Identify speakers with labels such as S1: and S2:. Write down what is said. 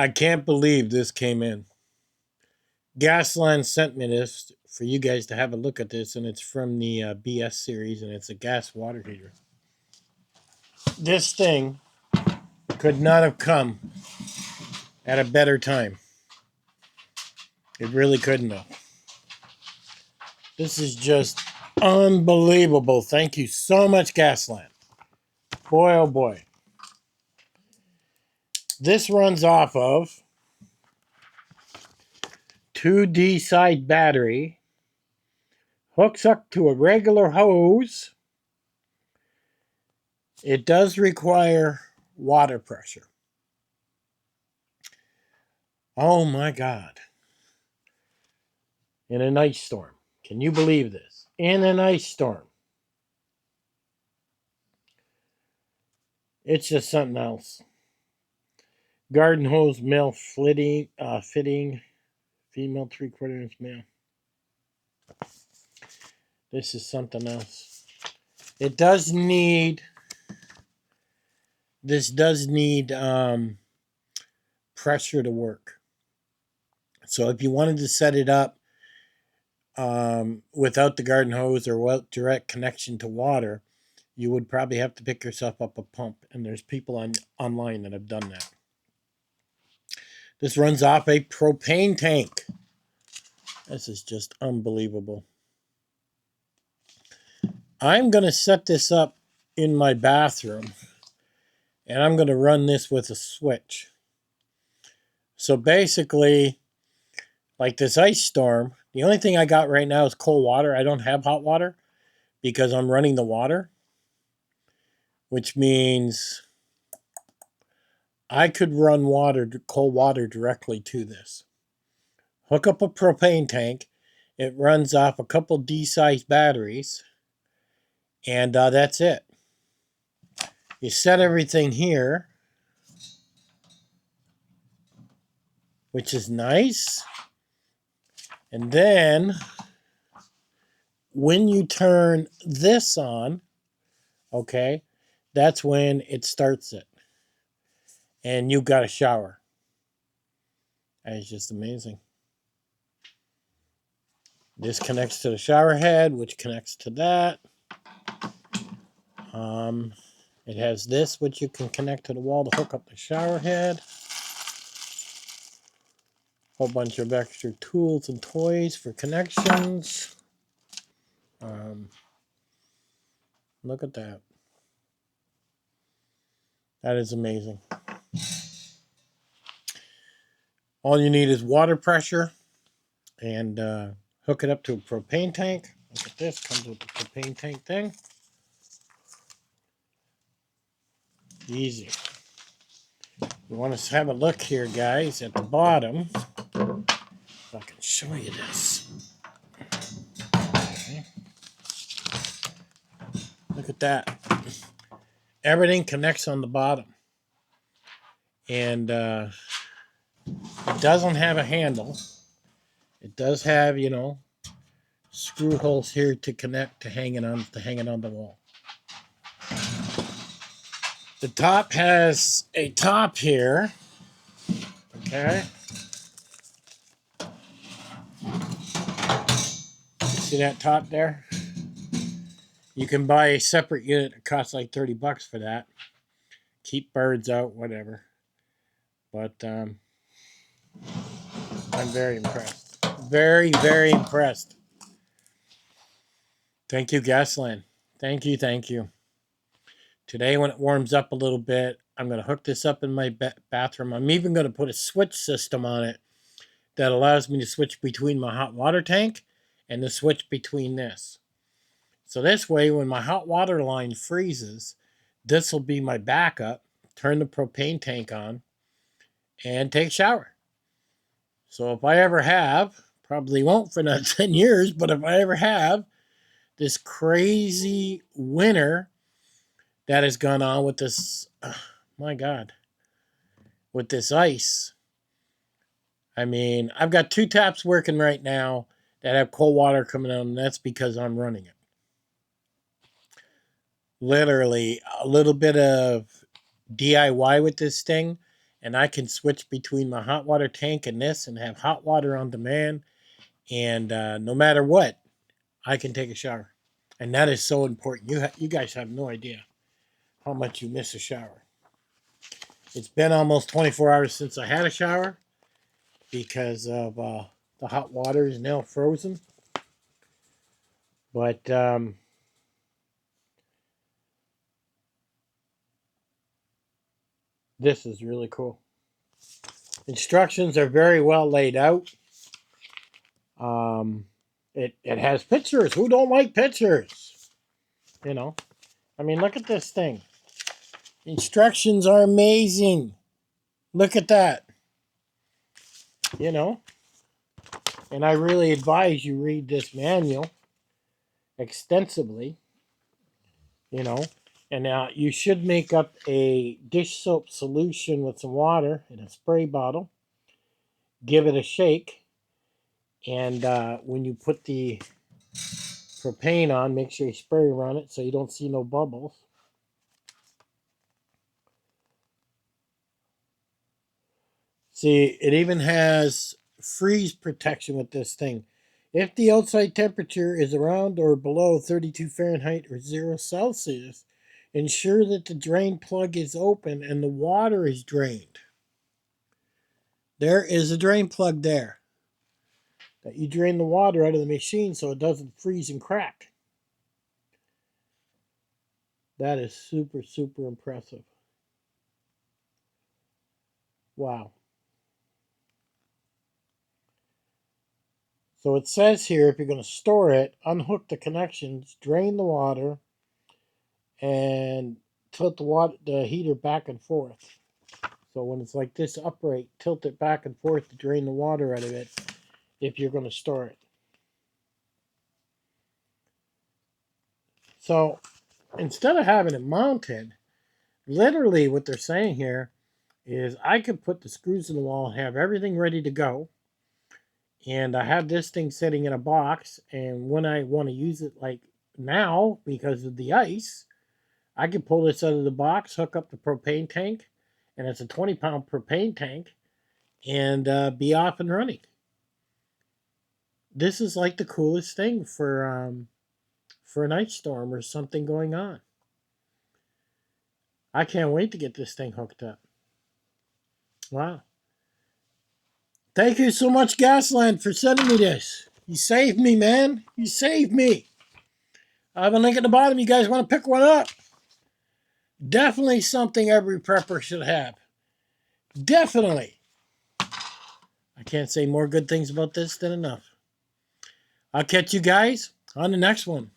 S1: I can't believe this came in. GASLAND sent me this for you guys to have a look at this, and it's from the BS series, and it's a gas water heater. This thing could not have come at a better time. It really couldn't have. This is just unbelievable. Thank you so much, GASLAND. Boy, oh boy. This runs off of 2D side battery, hooks up to a regular hose. It does require water pressure. Oh my God. In an ice storm. Can you believe this? In an ice storm. It's just something else. Garden hose male fitting, female 3/4 inch male. This is something else. It does need, this does need pressure to work. So if you wanted to set it up without the garden hose or without direct connection to water, you would probably have to pick yourself up a pump. And there's people online that have done that. This runs off a propane tank. This is just unbelievable. I'm going to set this up in my bathroom, and I'm going to run this with a switch. So basically, like this ice storm, the only thing I got right now is cold water. I don't have hot water because I'm running the water, which means I could run cold water directly to this. Hook up a propane tank. It runs off a couple D-sized batteries, and that's it. You set everything here, which is nice. And then when you turn this on, okay, that's when it starts it. And you've got a shower. That is just amazing. This connects to the shower head, which connects to that. It has this, which you can connect to the wall to hook up the shower head. Whole bunch of extra tools and toys for connections. Look at that. That is amazing. All you need is water pressure and hook it up to a propane tank. Look at this, comes with the propane tank thing. Easy. You want to have a look here, guys, at the bottom. If I can show you this. Okay. Look at that. Everything connects on the bottom. And it doesn't have a handle. It does have, you know, screw holes here to connect to hang it on the wall. The top has a top here. Okay. See that top there? You can buy a separate unit. It costs like $30 for that. Keep birds out, whatever. But I'm very impressed. Very, very impressed. Thank you, GASLAND. Thank you, thank you. Today, when it warms up a little bit, I'm going to hook this up in my bathroom. I'm even going to put a switch system on it that allows me to switch between my hot water tank and the switch between this. So this way, when my hot water line freezes, this will be my backup. Turn the propane tank on and take a shower. So if I ever have, probably won't for another 10 years, but if I ever have this crazy winter that has gone on with this, my God, with this ice. I mean, I've got 2 taps working right now that have cold water coming out, and that's because I'm running it. Literally, a little bit of DIY with this thing, and I can switch between my hot water tank and this and have hot water on demand. And no matter what, I can take a shower. And that is so important. You guys have no idea how much you miss a shower. It's been almost 24 hours since I had a shower because of the hot water is now frozen. But this is really cool. Instructions are very well laid out. It has pictures. Who don't like pictures? You know, I mean, look at this thing. Instructions are amazing. Look at that. You know, and I really advise you read this manual extensively. You know, and now you should make up a dish soap solution with some water in a spray bottle. Give it a shake. And when you put the propane on, make sure you spray around it so you don't see no bubbles. See, it even has freeze protection with this thing. If the outside temperature is around or below 32 Fahrenheit or 0 Celsius, ensure that the drain plug is open and the water is drained. There is a drain plug there that you drain the water out of the machine so it doesn't freeze and crack. That is super, super impressive. Wow. So it says here, if you're going to store it, unhook the connections, drain the water, and tilt the heater back and forth. So when it's like this upright, tilt it back and forth to drain the water out of it if you're going to store it. So instead of having it mounted, literally what they're saying here is I could put the screws in the wall, have everything ready to go, and I have this thing sitting in a box, and when I want to use it like now because of the ice, I can pull this out of the box, hook up the propane tank, and it's a 20-pound propane tank, and be off and running. This is like the coolest thing for an ice storm or something going on. I can't wait to get this thing hooked up. Wow. Thank you so much, Gasland, for sending me this. You saved me, man. You saved me. I have a link at the bottom. You guys want to pick one up? Definitely something every prepper should have. Definitely. I can't say more good things about this than enough. I'll catch you guys on the next one.